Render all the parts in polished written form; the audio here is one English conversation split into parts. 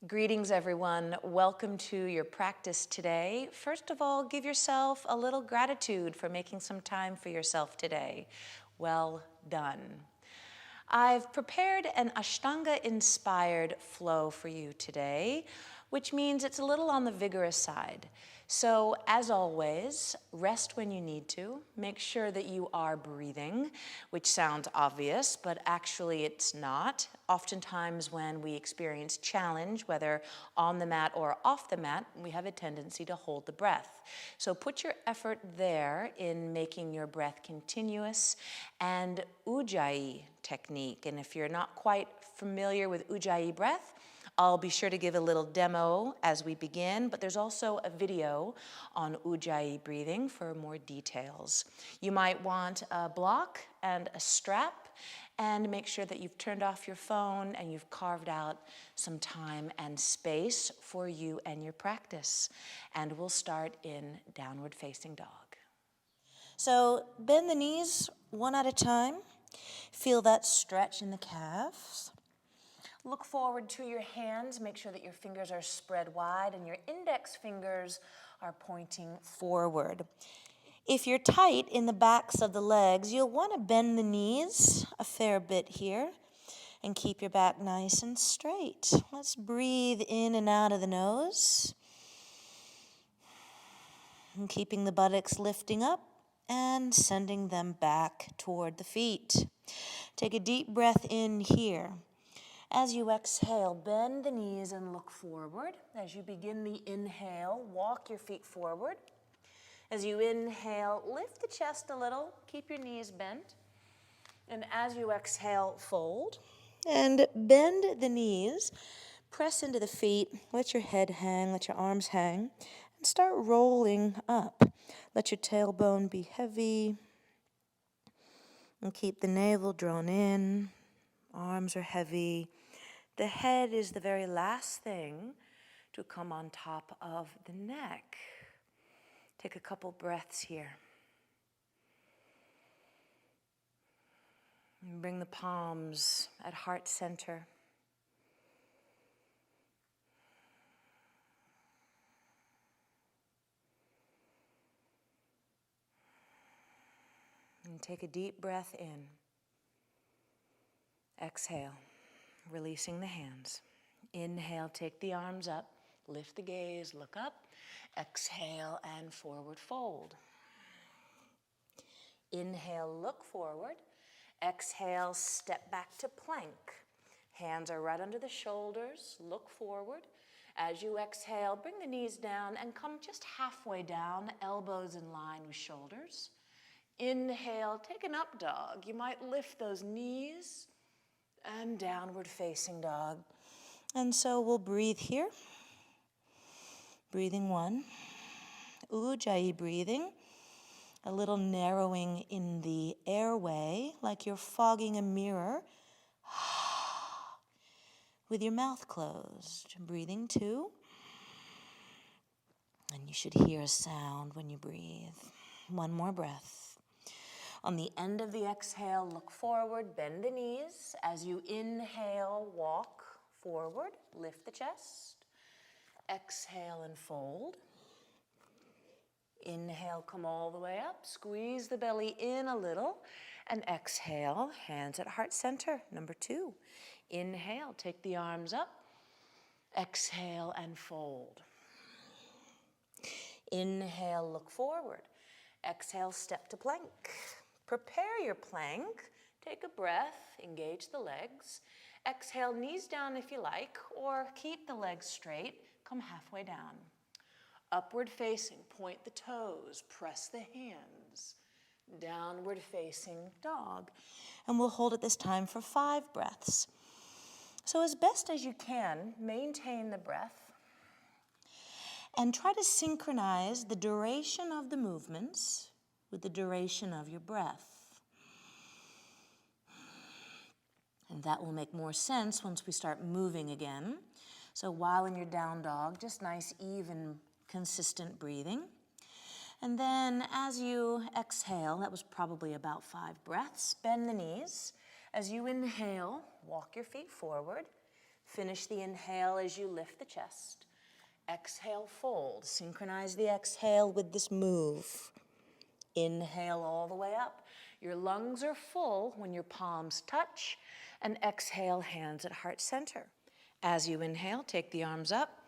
Greetings, everyone. Welcome to your practice today. First of all, give yourself a little gratitude for making some time for yourself today. Well done. I've prepared an Ashtanga-inspired flow for you today, which means it's a little on the vigorous side. So, as always, rest when you need to. Make sure that you are breathing, which sounds obvious, but actually it's not. Oftentimes when we experience challenge, whether on the mat or off the mat, we have a tendency to hold the breath. So put your effort there in making your breath continuous and ujjayi technique. And if you're not quite familiar with ujjayi breath, I'll be sure to give a little demo as we begin, but there's also a video on ujjayi breathing for more details. You might want a block and a strap, and make sure that you've turned off your phone and you've carved out some time and space for you and your practice. And we'll start in downward facing dog. So bend the knees one at a time. Feel that stretch in the calves. Look forward to your hands. Make sure that your fingers are spread wide and your index fingers are pointing forward. If you're tight in the backs of the legs, you'll want to bend the knees a fair bit here and keep your back nice and straight. Let's breathe in and out of the nose. And keeping the buttocks lifting up and sending them back toward the feet. Take a deep breath in here. As you exhale, bend the knees and look forward. As you begin the inhale, walk your feet forward. As you inhale, lift the chest a little, keep your knees bent. And as you exhale, fold. And bend the knees, press into the feet, let your head hang, let your arms hang, and start rolling up. Let your tailbone be heavy, and keep the navel drawn in. Arms are heavy. The head is the very last thing to come on top of the neck. Take a couple breaths here. And bring the palms at heart center. And take a deep breath in. Exhale, releasing the hands. Inhale, take the arms up, lift the gaze, look up. Exhale and forward fold. Inhale, look forward. Exhale, step back to plank. Hands are right under the shoulders, look forward. As you exhale, bring the knees down and come just halfway down, elbows in line with shoulders. Inhale, take an up dog. You might lift those knees and downward facing dog. And so we'll breathe here. Breathing one. Ujjayi breathing. A little narrowing in the airway, like you're fogging a mirror with your mouth closed. Breathing two. And you should hear a sound when you breathe. One more breath. On the end of the exhale, look forward, bend the knees. As you inhale, walk forward, lift the chest. Exhale and fold. Inhale, come all the way up. Squeeze the belly in a little. And exhale, hands at heart center. Number two. Inhale, take the arms up. Exhale and fold. Inhale, look forward. Exhale, step to plank. Prepare your plank. Take a breath, engage the legs. Exhale, knees down if you like, or keep the legs straight. Come halfway down. Upward facing, point the toes, press the hands. Downward facing dog. And we'll hold it this time for 5 breaths. So as best as you can, maintain the breath and try to synchronize the duration of the movements with the duration of your breath. And that will make more sense once we start moving again. So while in your down dog, just nice, even, consistent breathing. And then as you exhale, that was probably about 5 breaths, bend the knees. As you inhale, walk your feet forward. Finish the inhale as you lift the chest. Exhale, fold. Synchronize the exhale with this move. Inhale all the way up. Your lungs are full when your palms touch, and exhale, hands at heart center. As you inhale, take the arms up,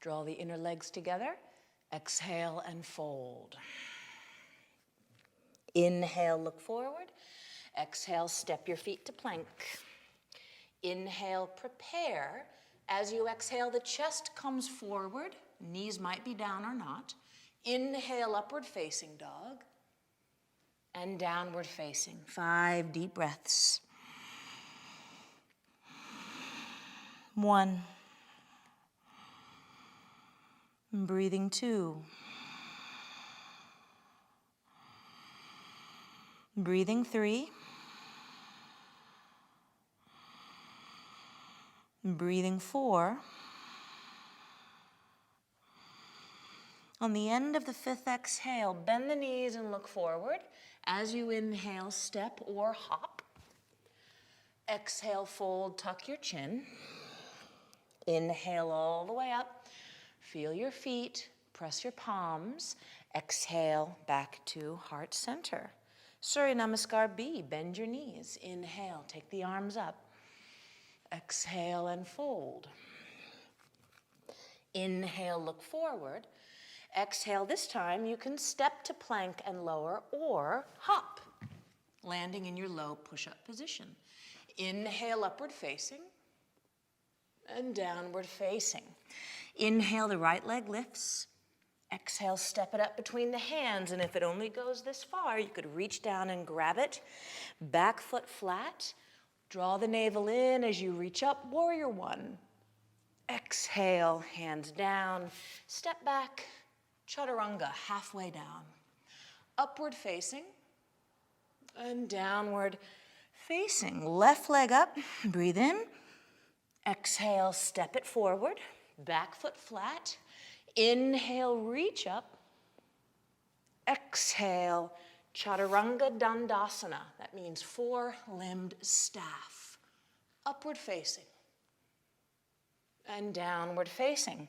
draw the inner legs together, exhale and fold. Inhale, look forward. Exhale, step your feet to plank. Inhale, prepare. As you exhale, the chest comes forward. Knees might be down or not. Inhale, upward facing dog. And downward facing. 5 deep breaths. 1. Breathing 2. Breathing 3. Breathing 4. On the end of the 5th exhale, bend the knees and look forward. As you inhale, step or hop. Exhale, fold, tuck your chin. Inhale all the way up. Feel your feet, press your palms. Exhale, back to heart center. Surya Namaskar B, bend your knees. Inhale, take the arms up. Exhale and fold. Inhale, look forward. Exhale, this time you can step to plank and lower or hop, landing in your low push-up position. Inhale, upward facing and downward facing. Inhale, the right leg lifts. Exhale, step it up between the hands, and if it only goes this far, you could reach down and grab it. Back foot flat. Draw the navel in as you reach up, warrior 1. Exhale, hands down. Step back, chaturanga, halfway down. Upward facing and downward facing. Left leg up, breathe in. Exhale, step it forward. Back foot flat. Inhale, reach up. Exhale, chaturanga dandasana. That means 4-limbed staff. Upward facing and downward facing.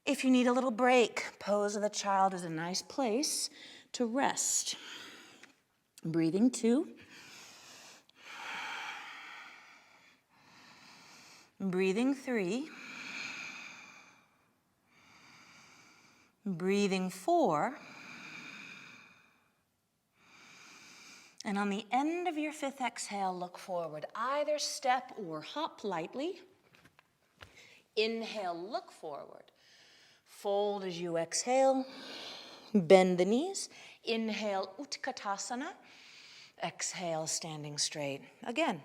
If you need a little break, pose of the child is a nice place to rest. Breathing 2. Breathing 3. Breathing 4. And on the end of your 5th exhale, look forward. Either step or hop lightly. Inhale, look forward. Fold as you exhale. Bend the knees. Inhale, Utkatasana. Exhale, standing straight. Again,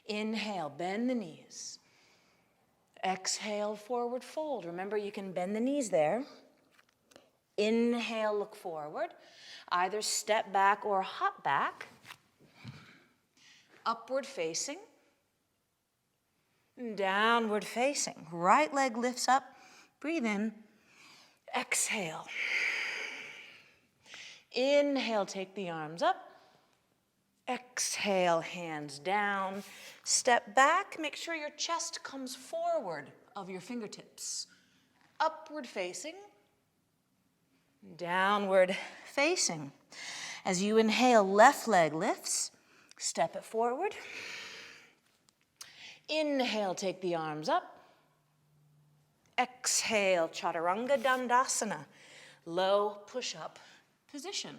inhale, bend the knees. Exhale, forward fold. Remember, you can bend the knees there. Inhale, look forward. Either step back or hop back. Upward facing. Downward facing. Right leg lifts up. Breathe in. Exhale. Inhale, take the arms up. Exhale, hands down. Step back. Make sure your chest comes forward of your fingertips. Upward facing. Downward facing. As you inhale, left leg lifts. Step it forward. Inhale, take the arms up. Exhale, chaturanga dandasana. Low push-up position.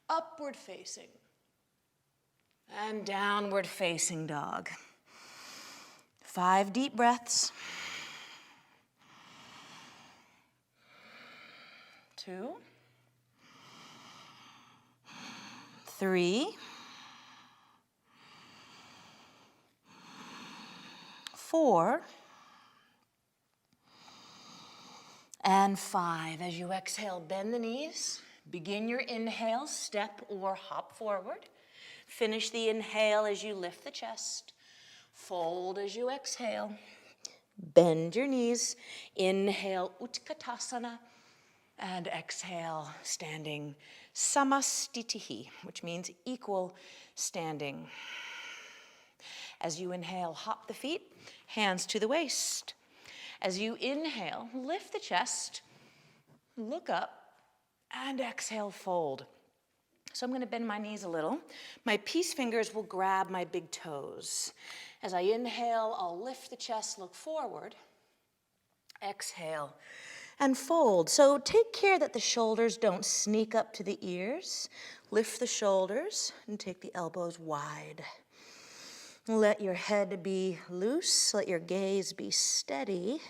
Upward facing. And downward facing dog. 5 deep breaths. 2. 3. 4. And 5. As you exhale, bend the knees. Begin your inhale, step or hop forward. Finish the inhale as you lift the chest. Fold as you exhale. Bend your knees. Inhale, Utkatasana. And exhale, standing Samastitihi, which means equal standing. As you inhale, hop the feet, hands to the waist. As you inhale, lift the chest, look up, and exhale, fold. So I'm going to bend my knees a little. My peace fingers will grab my big toes. As I inhale, I'll lift the chest, look forward. Exhale and fold. So take care that the shoulders don't sneak up to the ears. Lift the shoulders and take the elbows wide. Let your head be loose. Let your gaze be steady.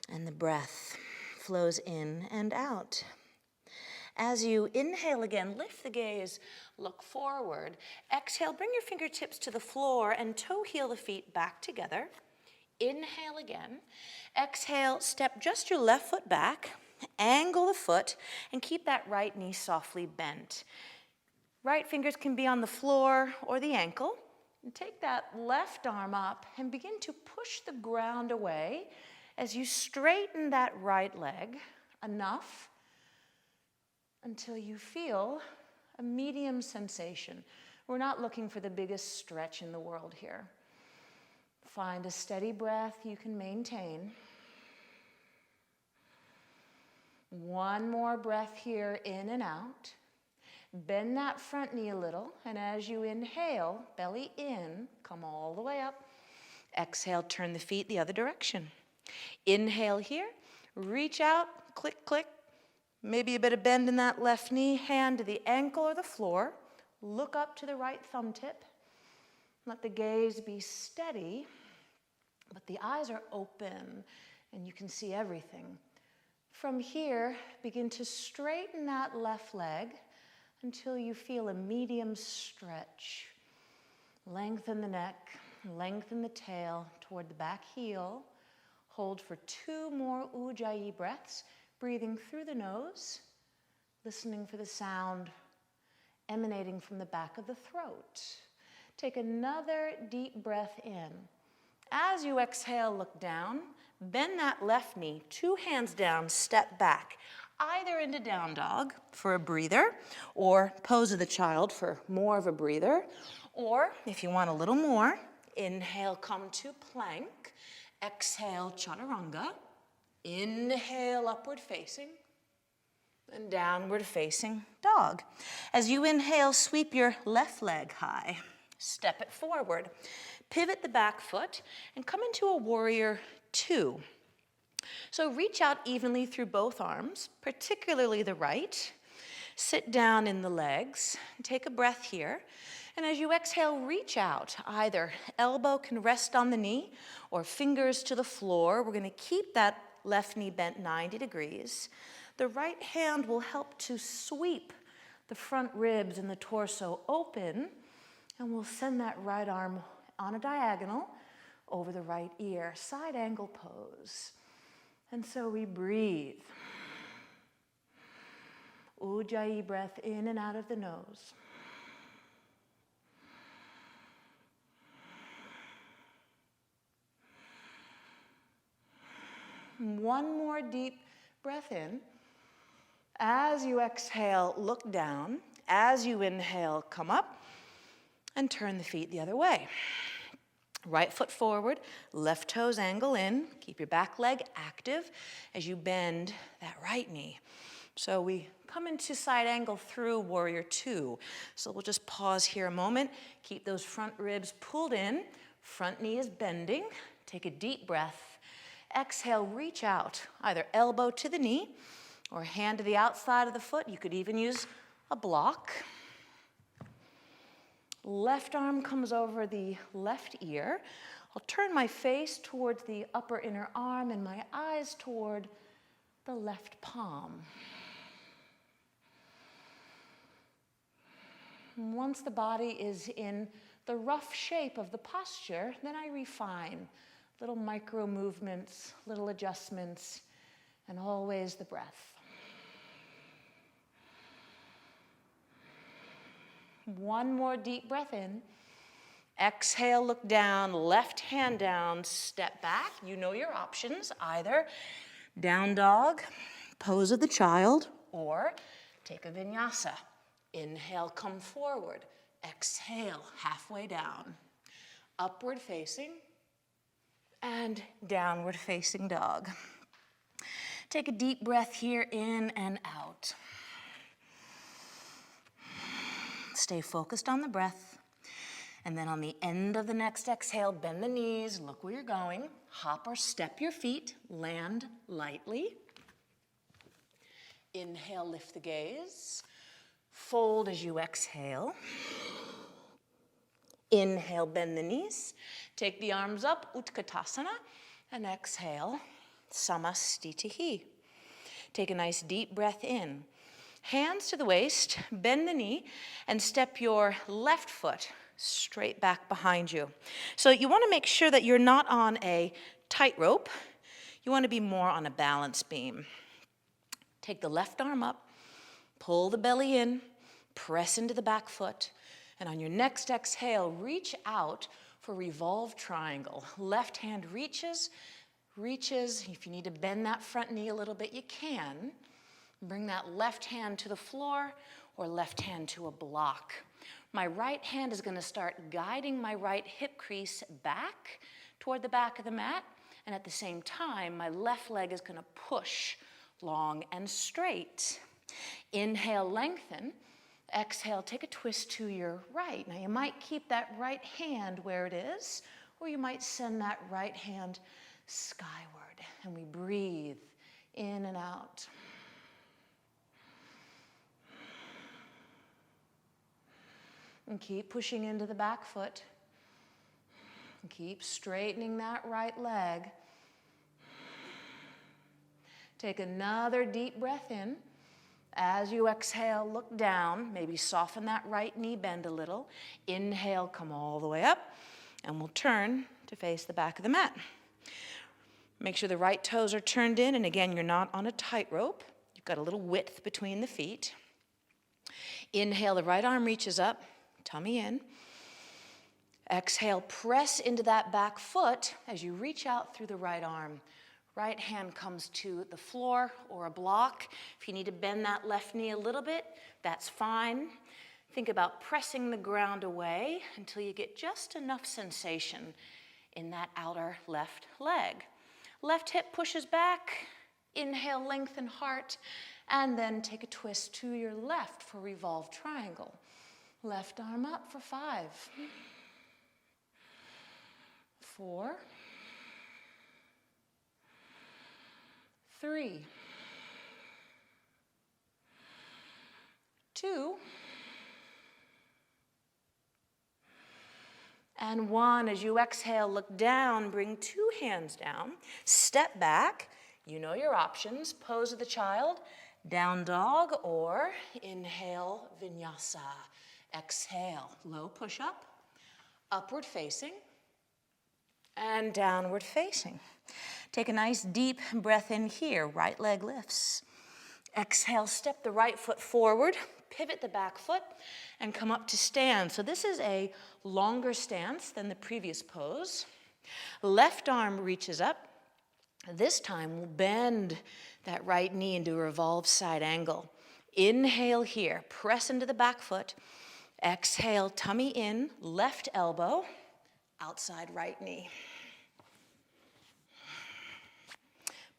And the breath flows in and out. As you inhale again, lift the gaze, look forward. Exhale, bring your fingertips to the floor and toe heel the feet back together. Inhale again. Exhale, step just your left foot back, angle the foot, and keep that right knee softly bent. Right fingers can be on the floor or the ankle. And take that left arm up and begin to push the ground away as you straighten that right leg enough until you feel a medium sensation. We're not looking for the biggest stretch in the world here. Find a steady breath you can maintain. One more breath here, in and out. Bend that front knee a little, and as you inhale, belly in, come all the way up. Exhale, turn the feet the other direction. Inhale here, reach out, click, click. Maybe a bit of bend in that left knee, hand to the ankle or the floor. Look up to the right thumb tip. Let the gaze be steady, but the eyes are open and you can see everything. From here, begin to straighten that left leg until you feel a medium stretch. Lengthen the neck, lengthen the tail toward the back heel. Hold for 2 more ujjayi breaths. Breathing through the nose, listening for the sound emanating from the back of the throat. Take another deep breath in. As you exhale, look down. Bend that left knee, 2 hands down, step back. Either into down dog for a breather, or pose of the child for more of a breather. Or, if you want a little more, inhale, come to plank. Exhale, chaturanga. Inhale, upward facing, and downward facing dog. As you inhale, sweep your left leg high. Step it forward. Pivot the back foot and come into a warrior 2. So reach out evenly through both arms, particularly the right. Sit down in the legs. Take a breath here. And as you exhale, reach out. Either elbow can rest on the knee or fingers to the floor. We're going to keep that left knee bent 90 degrees. The right hand will help to sweep the front ribs and the torso open, and we'll send that right arm on a diagonal over the right ear, side angle pose. And so we breathe. Ujjayi breath in and out of the nose. One more deep breath in. As you exhale, look down. As you inhale, come up and turn the feet the other way. Right foot forward, left toes angle in. Keep your back leg active as you bend that right knee. So we come into side angle through warrior 2. So we'll just pause here a moment. Keep those front ribs pulled in. Front knee is bending. Take a deep breath. Exhale, reach out, either elbow to the knee or hand to the outside of the foot. You could even use a block. Left arm comes over the left ear. I'll turn my face towards the upper inner arm and my eyes toward the left palm. Once the body is in the rough shape of the posture, then I refine. Little micro movements, little adjustments, and always the breath. One more deep breath in. Exhale, look down, left hand down, step back. You know your options, either down dog, pose of the child, or take a vinyasa. Inhale, come forward. Exhale, halfway down. upward facing, and downward facing dog. Take a deep breath here, in and out. Stay focused on the breath. And then on the end of the next exhale, bend the knees, look where you're going. Hop or step your feet, land lightly. Inhale, lift the gaze. Fold as you exhale. Inhale, bend the knees. Take the arms up, Utkatasana, and exhale, Samastitihi. Take a nice deep breath in. Hands to the waist, bend the knee, and step your left foot straight back behind you. So you want to make sure that you're not on a tightrope. You want to be more on a balance beam. Take the left arm up, pull the belly in, press into the back foot, and on your next exhale, reach out for revolve triangle. Left hand reaches. If you need to bend that front knee a little bit, you can. Bring that left hand to the floor or left hand to a block. My right hand is going to start guiding my right hip crease back toward the back of the mat, and at the same time, my left leg is going to push long and straight. Inhale, lengthen. Exhale, take a twist to your right. Now you might keep that right hand where it is, or you might send that right hand skyward. And we breathe in and out. And keep pushing into the back foot. And keep straightening that right leg. Take another deep breath in. As you exhale, look down. Maybe soften that right knee, bend a little. Inhale, come all the way up. And we'll turn to face the back of the mat. Make sure the right toes are turned in. And again, you're not on a tightrope. You've got a little width between the feet. Inhale, the right arm reaches up. Tummy in. Exhale, press into that back foot as you reach out through the right arm. Right hand comes to the floor or a block. If you need to bend that left knee a little bit, that's fine. Think about pressing the ground away until you get just enough sensation in that outer left leg. Left hip pushes back. Inhale, lengthen heart, and then take a twist to your left for revolve triangle. Left arm up for 5, 4, 3, 2, and 1. As you exhale, look down, bring 2 hands down, step back. You know your options. Pose of the child, down dog, or inhale, vinyasa. Exhale, low push-up, upward facing, and downward facing. Take a nice deep breath in here. Right leg lifts. Exhale, step the right foot forward, pivot the back foot, and come up to stand. So this is a longer stance than the previous pose. Left arm reaches up. This time we'll bend that right knee into a revolved side angle. Inhale here, press into the back foot. Exhale, tummy in, left elbow, outside right knee.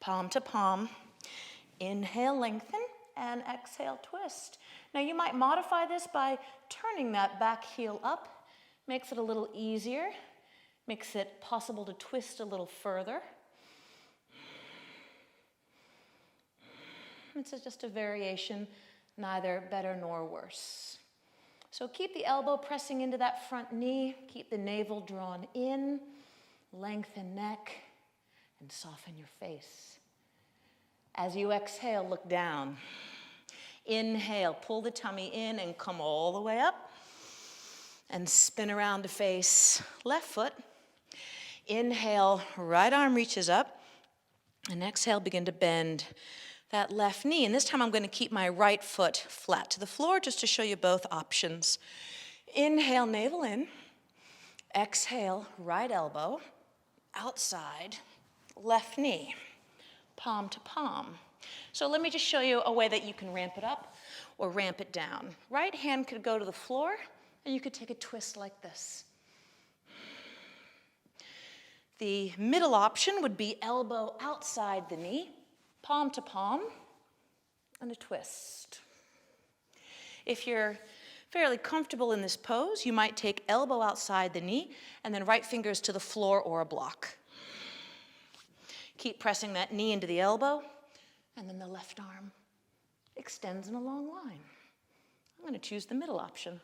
Palm to palm. Inhale, lengthen, and exhale, twist. Now you might modify this by turning that back heel up. Makes it a little easier. Makes it possible to twist a little further. It's just a variation, neither better nor worse. So keep the elbow pressing into that front knee. Keep the navel drawn in. Lengthen neck and soften your face. As you exhale, look down. Inhale, pull the tummy in and come all the way up. And spin around to face left foot. Inhale, right arm reaches up. And exhale, begin to bend that left knee. And this time I'm going to keep my right foot flat to the floor just to show you both options. Inhale, navel in. Exhale, right elbow, outside, left knee, palm to palm. So let me just show you a way that you can ramp it up or ramp it down. Right hand could go to the floor, and you could take a twist like this. The middle option would be elbow outside the knee, palm to palm, and a twist. If you're fairly comfortable in this pose, you might take elbow outside the knee and then right fingers to the floor or a block. Keep pressing that knee into the elbow, and then the left arm extends in a long line. I'm going to choose the middle option.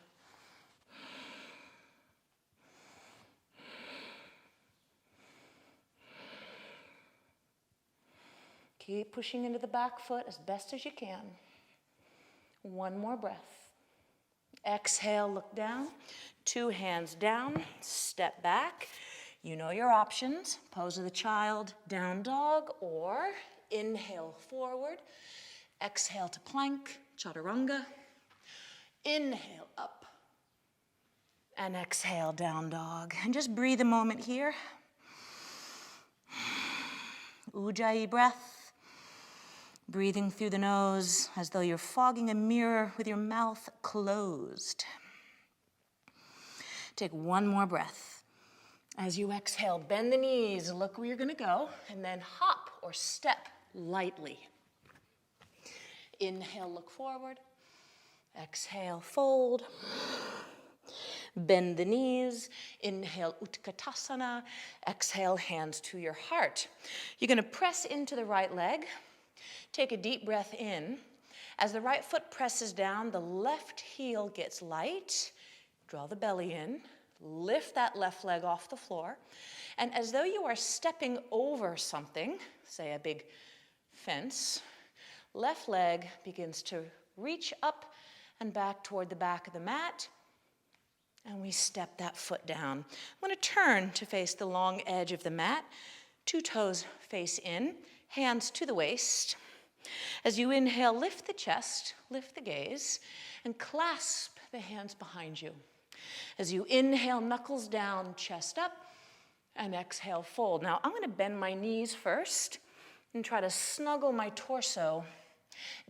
Keep pushing into the back foot as best as you can. One more breath. Exhale, look down. 2 hands down, step back. You know your options. Pose of the child, down dog, or inhale forward. Exhale to plank, chaturanga. Inhale up. And exhale, down dog. And just breathe a moment here. Ujjayi breath. Breathing through the nose as though you're fogging a mirror with your mouth closed. Take one more breath. As you exhale, bend the knees, look where you're going to go, and then hop or step lightly. Inhale, look forward. Exhale, fold. Bend the knees. Inhale, Utkatasana. Exhale, hands to your heart. You're going to press into the right leg. Take a deep breath in. As the right foot presses down, the left heel gets light. Draw the belly in. Lift that left leg off the floor. And as though you are stepping over something, say a big fence, left leg begins to reach up and back toward the back of the mat. And we step that foot down. I'm going to turn to face the long edge of the mat. 2 toes face in, hands to the waist. As you inhale, lift the chest, lift the gaze, and clasp the hands behind you. As you inhale, knuckles down, chest up, and exhale, fold. Now, I'm going to bend my knees first and try to snuggle my torso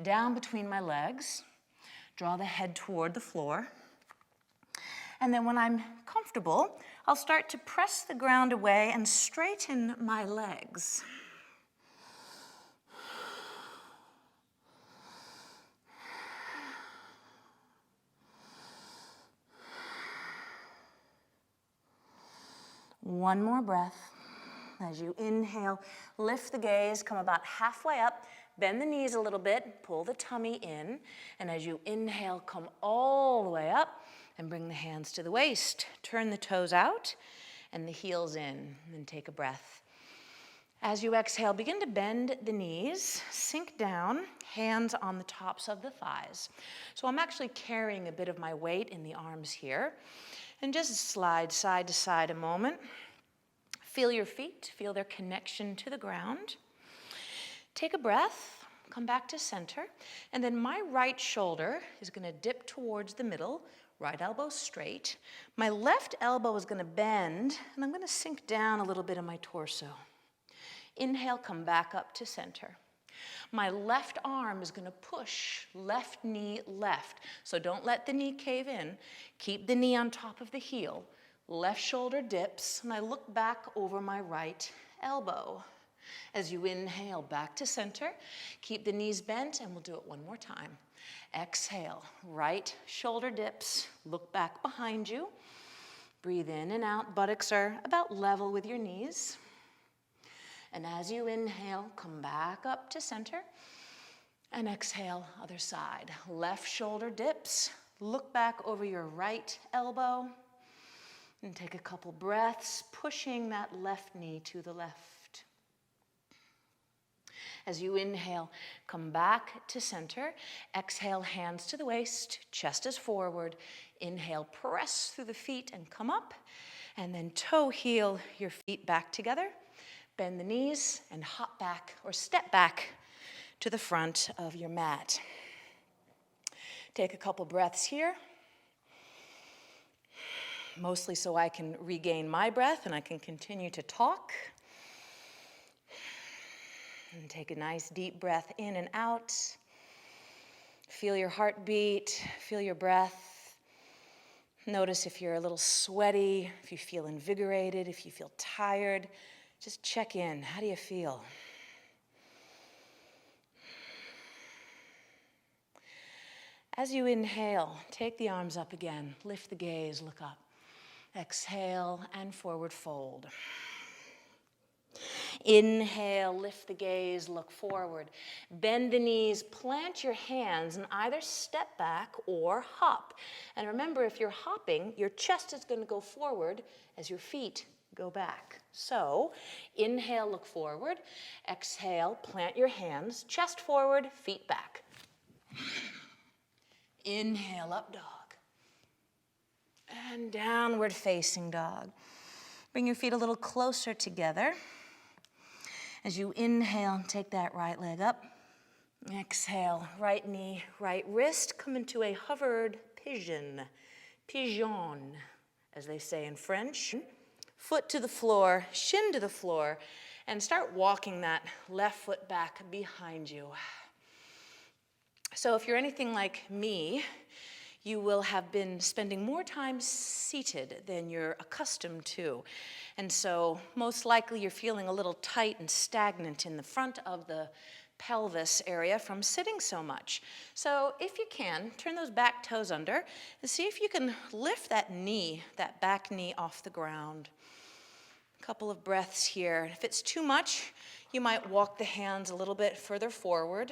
down between my legs. Draw the head toward the floor. And then when I'm comfortable, I'll start to press the ground away and straighten my legs. One more breath. As you inhale, lift the gaze, come about halfway up, bend the knees a little bit, pull the tummy in, and as you inhale, come all the way up and bring the hands to the waist. Turn the toes out and the heels in, and take a breath. As you exhale, begin to bend the knees, sink down, hands on the tops of the thighs. So I'm actually carrying a bit of my weight in the arms here. And just slide side to side a moment. Feel your feet, feel their connection to the ground. Take a breath, come back to center, and then my right shoulder is going to dip towards the middle, right elbow straight. My left elbow is going to bend, and I'm going to sink down a little bit in my torso. Inhale, come back up to center. My left arm is going to push left knee left. So don't let the knee cave in. Keep the knee on top of the heel. Left shoulder dips, and I look back over my right elbow. As you inhale, back to center. Keep the knees bent, and we'll do it one more time. Exhale, right shoulder dips. Look back behind you. Breathe in and out. Buttocks are about level with your knees. And as you inhale, come back up to center. And exhale, other side. Left shoulder dips. Look back over your right elbow. And take a couple breaths, pushing that left knee to the left. As you inhale, come back to center. Exhale, hands to the waist, chest is forward. Inhale, press through the feet and come up. And then toe heel your feet back together. Bend the knees and hop back or step back to the front of your mat. Take a couple breaths here, mostly so I can regain my breath and I can continue to talk. And take a nice deep breath in and out. Feel your heartbeat, feel your breath. Notice if you're a little sweaty, if you feel invigorated, if you feel tired. Just check in. How do you feel? As you inhale, take the arms up again. Lift the gaze, look up. Exhale and forward fold. Inhale, lift the gaze, look forward. Bend the knees, plant your hands, and either step back or hop. And remember, if you're hopping, your chest is going to go forward as your feet go back. So, inhale, look forward. Exhale, plant your hands, chest forward, feet back. Inhale, up dog. And downward facing dog. Bring your feet a little closer together. As you inhale, take that right leg up. Exhale, right knee, right wrist. Come into a hovered pigeon. Pigeon, as they say in French. Foot to the floor, shin to the floor, and start walking that left foot back behind you. So if you're anything like me, you will have been spending more time seated than you're accustomed to. And so most likely you're feeling a little tight and stagnant in the front of the pelvis area from sitting so much. So if you can, turn those back toes under and see if you can lift that knee, that back knee off the ground. A couple of breaths here. If it's too much, you might walk the hands a little bit further forward.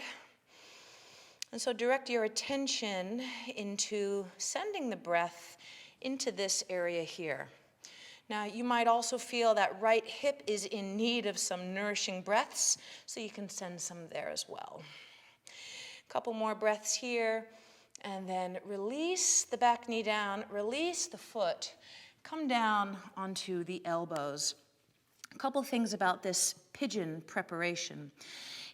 And so direct your attention into sending the breath into this area here. Now, you might also feel that right hip is in need of some nourishing breaths, so you can send some there as well. A couple more breaths here, and then release the back knee down, release the foot, come down onto the elbows. A couple things about this pigeon preparation.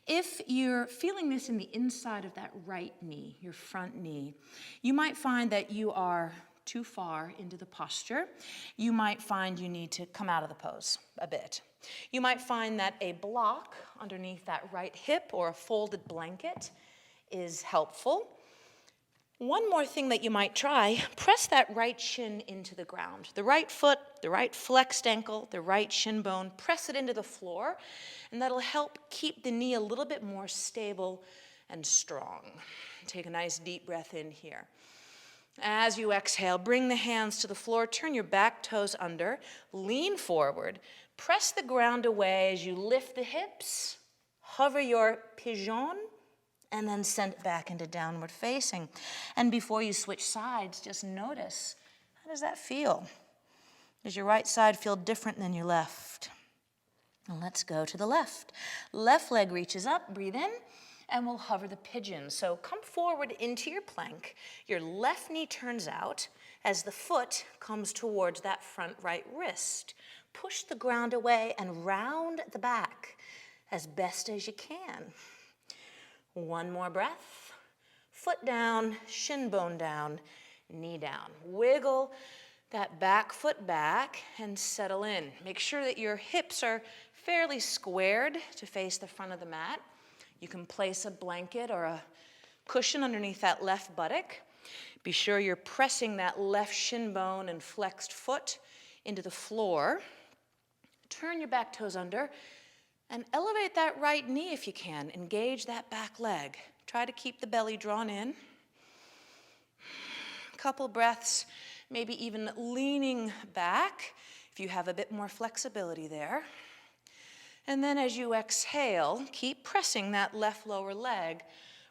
If you're feeling this in the inside of that right knee, your front knee, you might find that you are too far into the posture. You might find you need to come out of the pose a bit. You might find that a block underneath that right hip or a folded blanket is helpful. One more thing that you might try, press that right shin into the ground. The right foot, the right flexed ankle, the right shin bone, press it into the floor, and that'll help keep the knee a little bit more stable and strong. Take a nice deep breath in here. As you exhale, bring the hands to the floor, turn your back toes under, lean forward, press the ground away as you lift the hips, hover your pigeon, and then send it back into downward facing. And before you switch sides, just notice, how does that feel? Does your right side feel different than your left? And let's go to the left. Left leg reaches up, breathe in, and we'll hover the pigeon. So come forward into your plank. Your left knee turns out as the foot comes towards that front right wrist. Push the ground away and round the back as best as you can. One more breath. Foot down, shin bone down, knee down. Wiggle that back foot back and settle in. Make sure that your hips are fairly squared to face the front of the mat. You can place a blanket or a cushion underneath that left buttock. Be sure you're pressing that left shin bone and flexed foot into the floor. Turn your back toes under and elevate that right knee if you can. Engage that back leg. Try to keep the belly drawn in. Couple breaths, maybe even leaning back if you have a bit more flexibility there. And then as you exhale, keep pressing that left lower leg.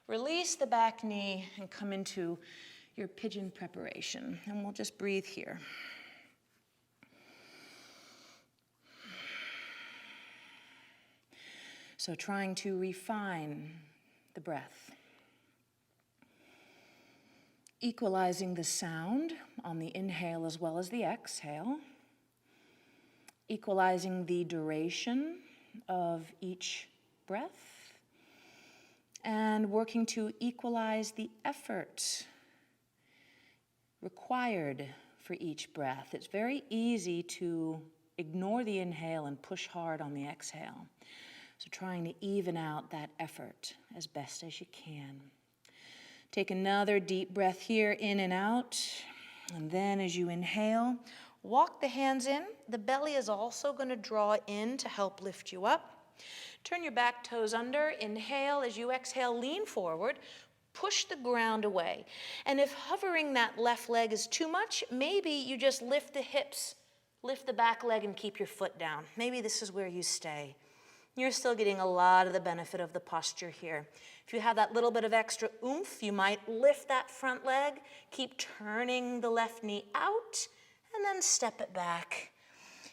Release the back knee and come into your pigeon preparation. And we'll just breathe here. So trying to refine the breath. Equalizing the sound on the inhale as well as the exhale. Equalizing the duration of each breath. And working to equalize the effort required for each breath. It's very easy to ignore the inhale and push hard on the exhale. So trying to even out that effort as best as you can. Take another deep breath here, in and out. And then as you inhale, Walk the hands in. The belly is also going to draw in to help lift you up. Turn your back toes under. Inhale. As you exhale, lean forward. Push the ground away. And if hovering that left leg is too much, maybe you just lift the hips, lift the back leg, and keep your foot down. Maybe this is where you stay. You're still getting a lot of the benefit of the posture here. If you have that little bit of extra oomph, you might lift that front leg, keep turning the left knee out, and then step it back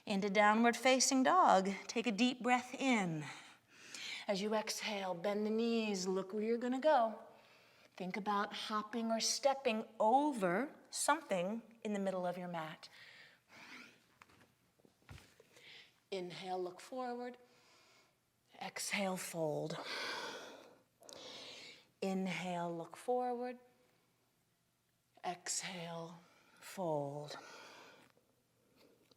into downward facing dog. Take a deep breath in. As you exhale, bend the knees, look where you're gonna go. Think about hopping or stepping over something in the middle of your mat. Inhale, look forward. Exhale, fold. Inhale, look forward. Exhale, fold.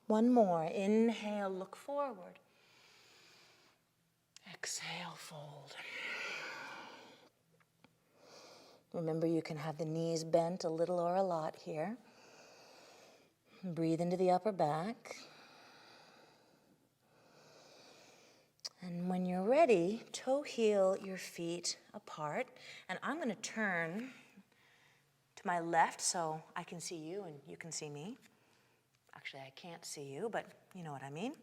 One more. Inhale, look forward. Exhale, fold. Remember, you can have the knees bent a little or a lot here. Breathe into the upper back. And when you're ready, toe heel your feet apart. And I'm going to turn to my left so I can see you and you can see me. Actually, I can't see you, but you know what I mean.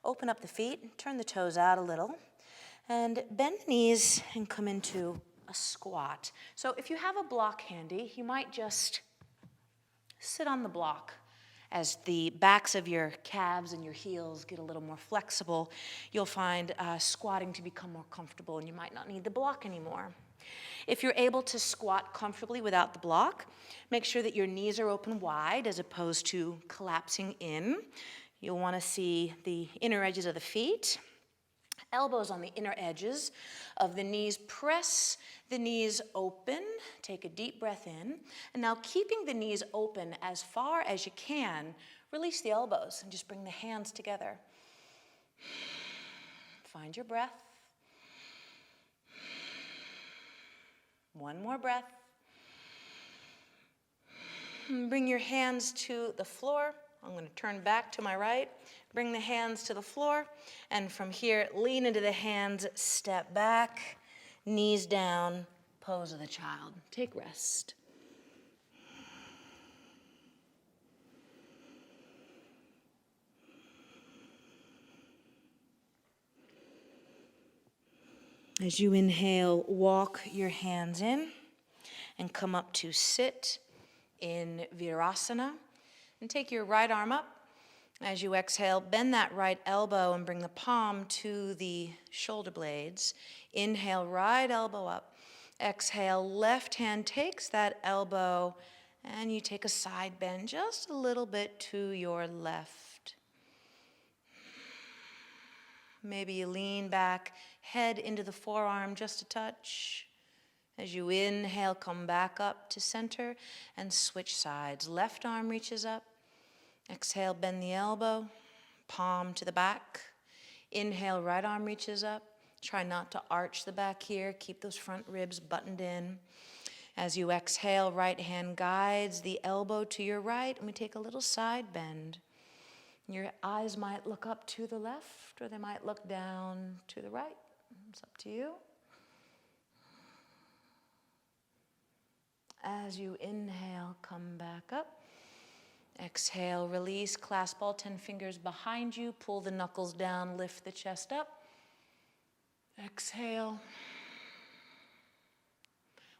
Open up the feet, turn the toes out a little, and bend the knees and come into a squat. So if you have a block handy, you might just sit on the block. As the backs of your calves and your heels get a little more flexible, you'll find squatting to become more comfortable, and you might not need the block anymore. If you're able to squat comfortably without the block, make sure that your knees are open wide as opposed to collapsing in. You'll want to see the inner edges of the feet. Elbows on the inner edges of the knees. Press the knees open. Take a deep breath in. And now, keeping the knees open as far as you can, release the elbows and just bring the hands together. Find your breath. One more breath. Bring your hands to the floor. I'm going to turn back to my right. Bring the hands to the floor, and from here, lean into the hands, step back, knees down, pose of the child. Take rest. As you inhale, walk your hands in and come up to sit in Virasana, and take your right arm up. As you exhale, bend that right elbow and bring the palm to the shoulder blades. Inhale, right elbow up. Exhale, left hand takes that elbow, and you take a side bend just a little bit to your left. Maybe you lean back, head into the forearm just a touch. As you inhale, come back up to center and switch sides. Left arm reaches up. Exhale, bend the elbow, palm to the back. Inhale, right arm reaches up. Try not to arch the back here. Keep those front ribs buttoned in. As you exhale, right hand guides the elbow to your right, and we take a little side bend. Your eyes might look up to the left, or they might look down to the right. It's up to you. As you inhale, come back up. Exhale, release, clasp all 10 fingers behind you, pull the knuckles down, lift the chest up. Exhale.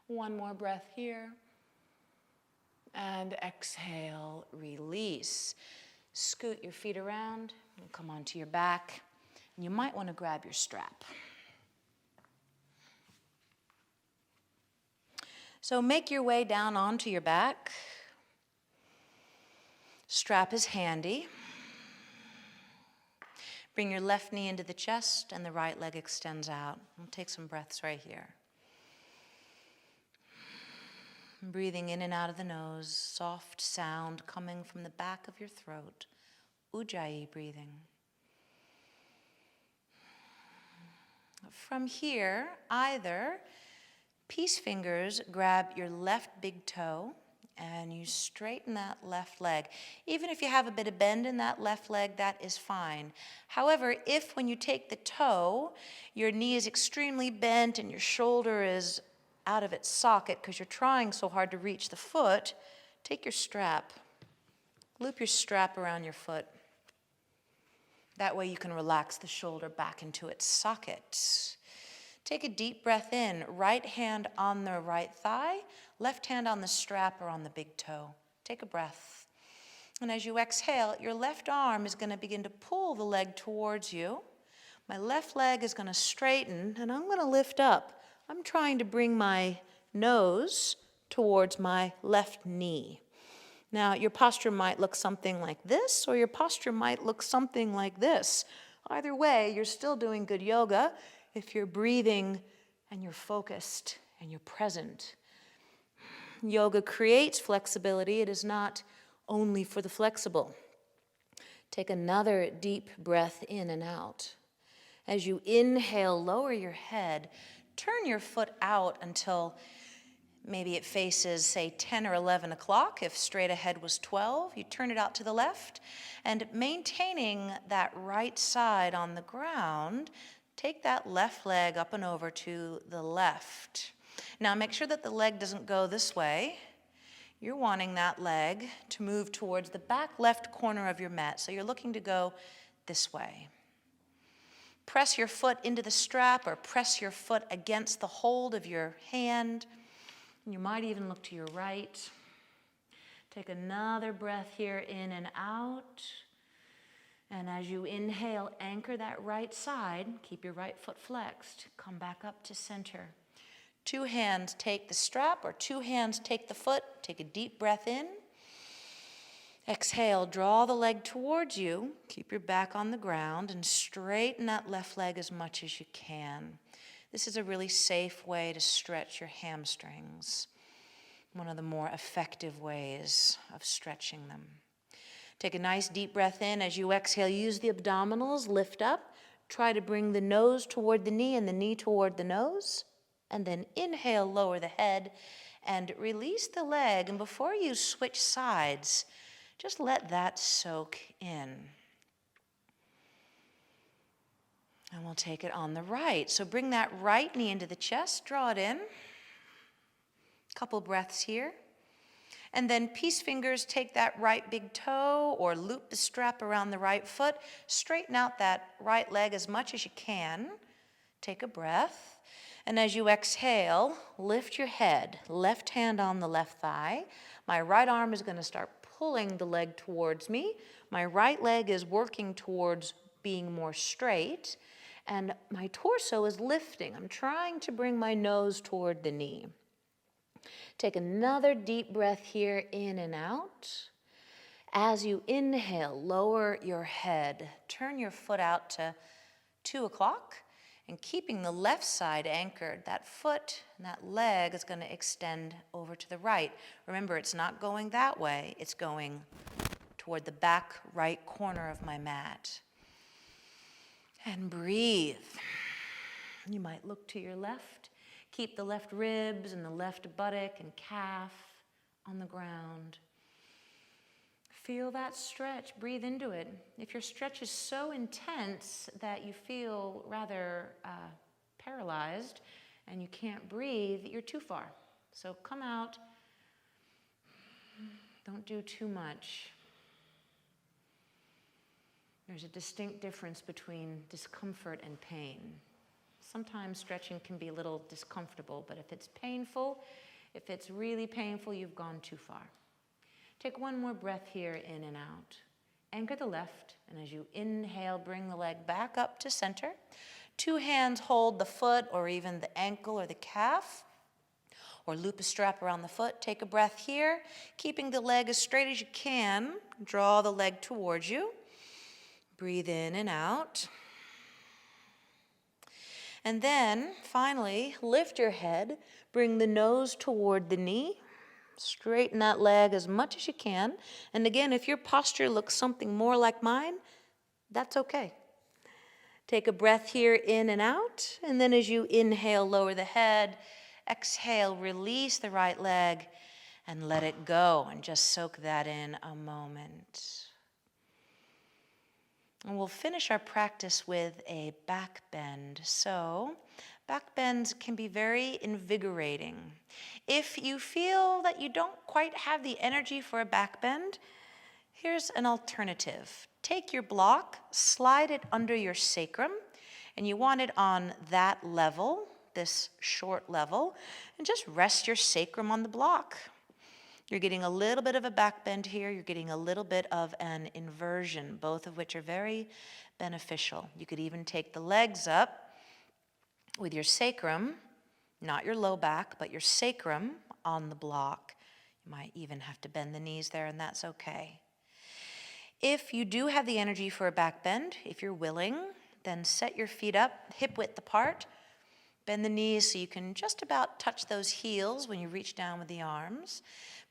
One more breath here. And exhale, release. Scoot your feet around and come onto your back. And you might want to grab your strap. So make your way down onto your back. Strap is handy. Bring your left knee into the chest and the right leg extends out. We'll take some breaths right here. Breathing in and out of the nose, soft sound coming from the back of your throat. Ujjayi breathing. From here, either peace fingers grab your left big toe and you straighten that left leg. Even if you have a bit of bend in that left leg, that is fine. However, if when you take the toe, your knee is extremely bent and your shoulder is out of its socket because you're trying so hard to reach the foot, take your strap. Loop your strap around your foot. That way you can relax the shoulder back into its socket. Take a deep breath in, right hand on the right thigh, left hand on the strap or on the big toe. Take a breath. And as you exhale, your left arm is going to begin to pull the leg towards you. My left leg is going to straighten, and I'm going to lift up. I'm trying to bring my nose towards my left knee. Now, your posture might look something like this, or your posture might look something like this. Either way, you're still doing good yoga if you're breathing and you're focused and you're present. Yoga creates flexibility. It is not only for the flexible. Take another deep breath in and out. As you inhale, lower your head. Turn your foot out until maybe it faces, say, 10 or 11 o'clock. If straight ahead was 12, you turn it out to the left. And maintaining that right side on the ground, take that left leg up and over to the left. Now make sure that the leg doesn't go this way. You're wanting that leg to move towards the back left corner of your mat. So you're looking to go this way. Press your foot into the strap or press your foot against the hold of your hand. You might even look to your right. Take another breath here in and out. And as you inhale, anchor that right side. Keep your right foot flexed. Come back up to center. Two hands take the strap or two hands take the foot. Take a deep breath in. Exhale, draw the leg towards you. Keep your back on the ground and straighten that left leg as much as you can. This is a really safe way to stretch your hamstrings. One of the more effective ways of stretching them. Take a nice deep breath in. As you exhale, use the abdominals, lift up. Try to bring the nose toward the knee and the knee toward the nose. And then inhale, lower the head and release the leg. And before you switch sides, just let that soak in. And we'll take it on the right. So bring that right knee into the chest, draw it in. Couple breaths here. And then peace fingers, take that right big toe or loop the strap around the right foot. Straighten out that right leg as much as you can. Take a breath. And as you exhale, lift your head. Left hand on the left thigh. My right arm is going to start pulling the leg towards me. My right leg is working towards being more straight. And my torso is lifting. I'm trying to bring my nose toward the knee. Take another deep breath here in and out. As you inhale, lower your head. Turn your foot out to 2 o'clock. And keeping the left side anchored, that foot and that leg is going to extend over to the right. Remember, it's not going that way. It's going toward the back right corner of my mat. And breathe. You might look to your left. Keep the left ribs and the left buttock and calf on the ground. Feel that stretch. Breathe into it. If your stretch is so intense that you feel rather paralyzed and you can't breathe, you're too far. So come out. Don't do too much. There's a distinct difference between discomfort and pain. Sometimes stretching can be a little discomfortable, but if it's painful, if it's really painful, you've gone too far. Take one more breath here in and out. Anchor the left, and as you inhale, bring the leg back up to center. Two hands hold the foot or even the ankle or the calf, or loop a strap around the foot. Take a breath here, keeping the leg as straight as you can. Draw the leg towards you. Breathe in and out. And then, finally, lift your head. Bring the nose toward the knee. Straighten that leg as much as you can. And again, if your posture looks something more like mine, that's okay. Take a breath here in and out. And then as you inhale, lower the head. Exhale, release the right leg. and let it go, and just soak that in a moment. And we'll finish our practice with a back bend. So back bends can be very invigorating. If you feel that you don't quite have the energy for a back bend, here's an alternative. Take your block, slide it under your sacrum, and you want it on that level, this short level, and just rest your sacrum on the block. You're getting a little bit of a back bend here. You're getting a little bit of an inversion, both of which are very beneficial. You could even take the legs up with your sacrum, not your low back, but your sacrum on the block. You might even have to bend the knees there, and that's okay. If you do have the energy for a back bend, if you're willing, then set your feet up, hip width apart. Bend the knees so you can just about touch those heels when you reach down with the arms.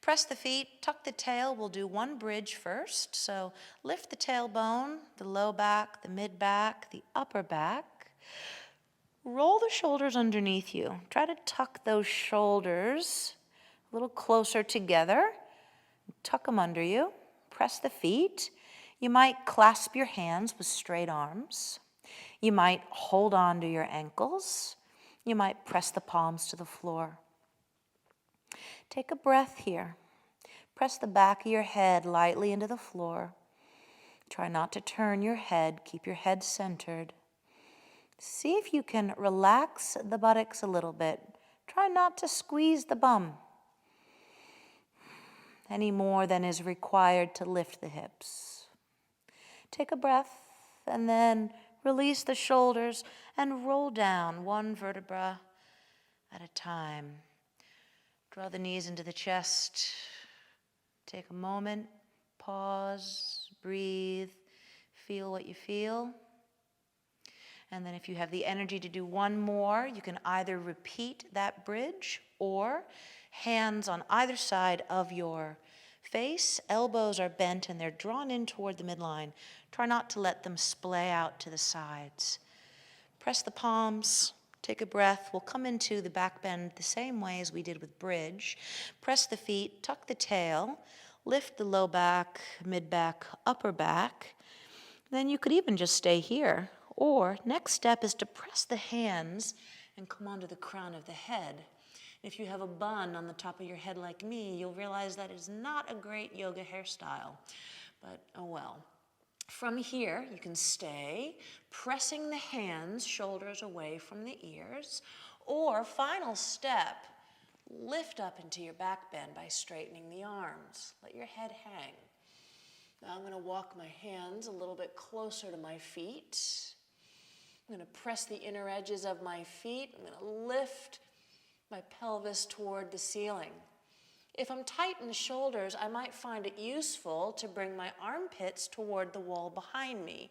Press the feet, tuck the tail. We'll do one bridge first. So lift the tailbone, the low back, the mid back, the upper back. Roll the shoulders underneath you. Try to tuck those shoulders a little closer together. Tuck them under you. Press the feet. You might clasp your hands with straight arms. You might hold on to your ankles. You might press the palms to the floor. Take a breath here. Press the back of your head lightly into the floor. Try not to turn your head. Keep your head centered. See if you can relax the buttocks a little bit. Try not to squeeze the bum any more than is required to lift the hips. Take a breath and then release the shoulders and roll down one vertebra at a time. Draw the knees into the chest. Take a moment, pause, breathe, feel what you feel. And then if you have the energy to do one more, you can either repeat that bridge or hands on either side of your face. Elbows are bent and they're drawn in toward the midline. Try not to let them splay out to the sides. Press the palms. Take a breath. We'll come into the back bend the same way as we did with bridge. Press the feet, tuck the tail, lift the low back, mid back, upper back. Then you could even just stay here. Or next step is to press the hands and come onto the crown of the head. If you have a bun on the top of your head like me, you'll realize that is not a great yoga hairstyle. But oh well. From here, you can stay pressing the hands, shoulders away from the ears, or final step, lift up into your back bend by straightening the arms. Let your head hang. Now I'm going to walk my hands a little bit closer to my feet. I'm going to press the inner edges of my feet. I'm going to lift my pelvis toward the ceiling. If I'm tight in the shoulders, I might find it useful to bring my armpits toward the wall behind me,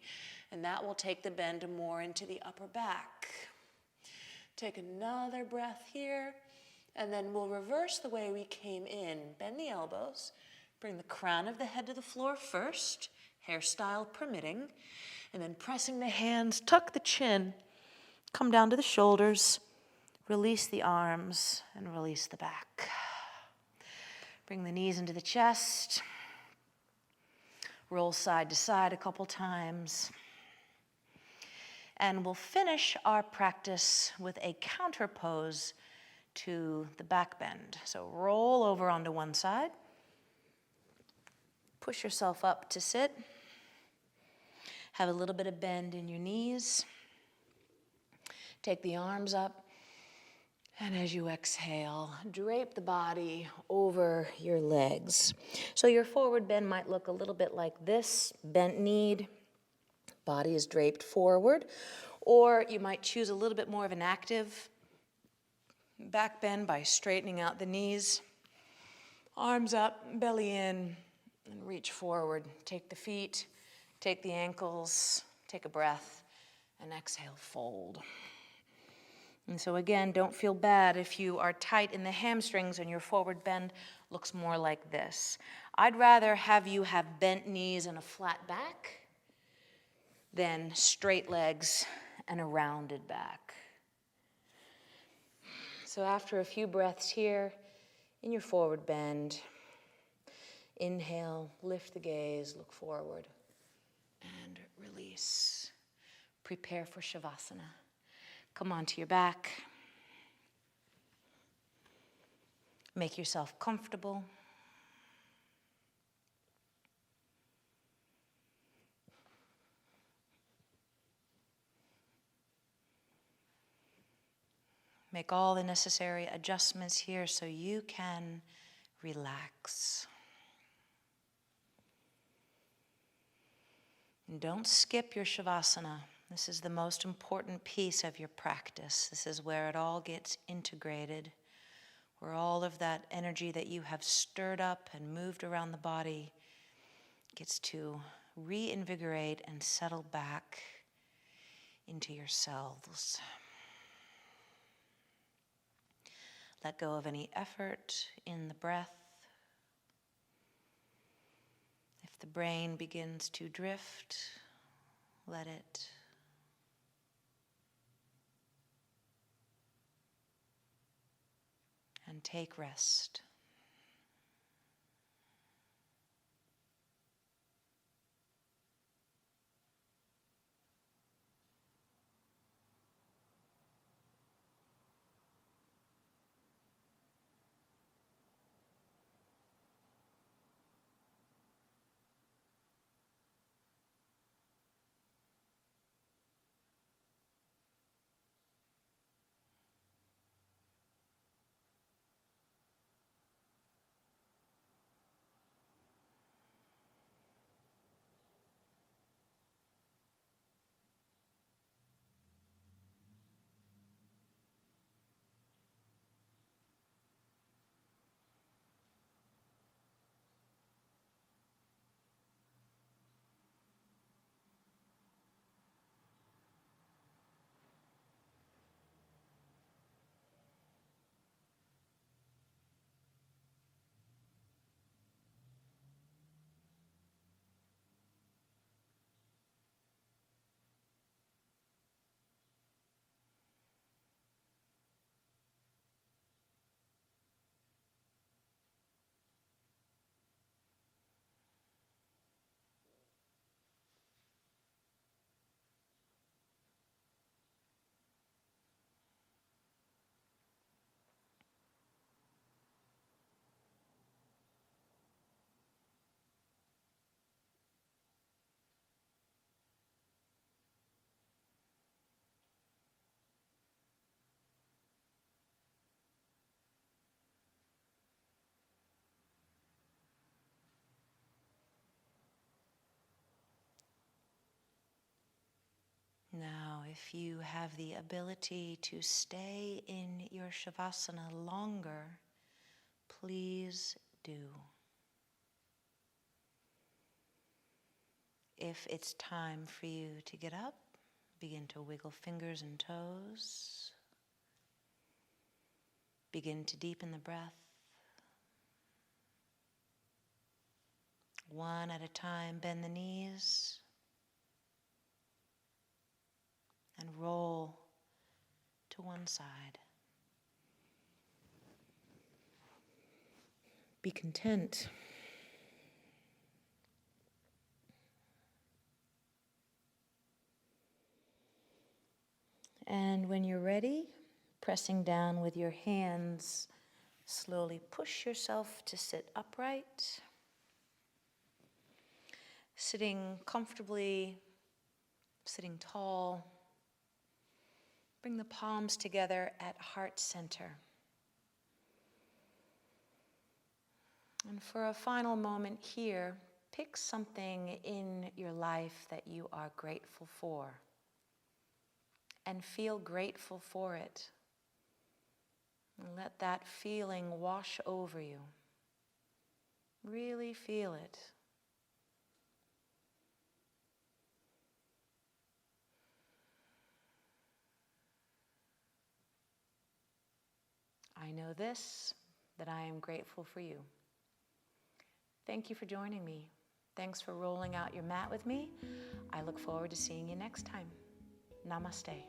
and that will take the bend more into the upper back. Take another breath here, and then we'll reverse the way we came in. Bend the elbows, bring the crown of the head to the floor first, hairstyle permitting, and then pressing the hands, tuck the chin, come down to the shoulders, release the arms, and release the back. Bring the knees into the chest. Roll side to side a couple times. And we'll finish our practice with a counter pose to the back bend. So roll over onto one side. Push yourself up to sit. Have a little bit of bend in your knees. Take the arms up. And as you exhale, drape the body over your legs. So your forward bend might look a little bit like this, bent knee, body is draped forward. Or you might choose a little bit more of an active back bend by straightening out the knees. Arms up, belly in, and reach forward. Take the feet, take the ankles, take a breath, and exhale, fold. And so again, don't feel bad if you are tight in the hamstrings and your forward bend looks more like this. I'd rather have you have bent knees and a flat back than straight legs and a rounded back. So after a few breaths here, In your forward bend, inhale, lift the gaze, look forward, and release. Prepare for Shavasana. Come onto your back. Make yourself comfortable. Make all the necessary adjustments here so you can relax. And don't skip your Shavasana. This is the most important piece of your practice. This is where it all gets integrated, where all of that energy that you have stirred up and moved around the body gets to reinvigorate and settle back into your cells. Let go of any effort in the breath. If the brain begins to drift, let it. And take rest. Now, if you have the ability to stay in your Shavasana longer, please do. If it's time for you to get up, begin to wiggle fingers and toes. Begin to deepen the breath. One at a time, bend the knees. And roll to one side. Be content. And when you're ready, pressing down with your hands, slowly push yourself to sit upright. Sitting comfortably, sitting tall. Bring the palms together at heart center. And for a final moment here, pick something in your life that you are grateful for. And feel grateful for it. And let that feeling wash over you. Really feel it. I know this, that I am grateful for you. Thank you for joining me. Thanks for rolling out your mat with me. I look forward to seeing you next time. Namaste.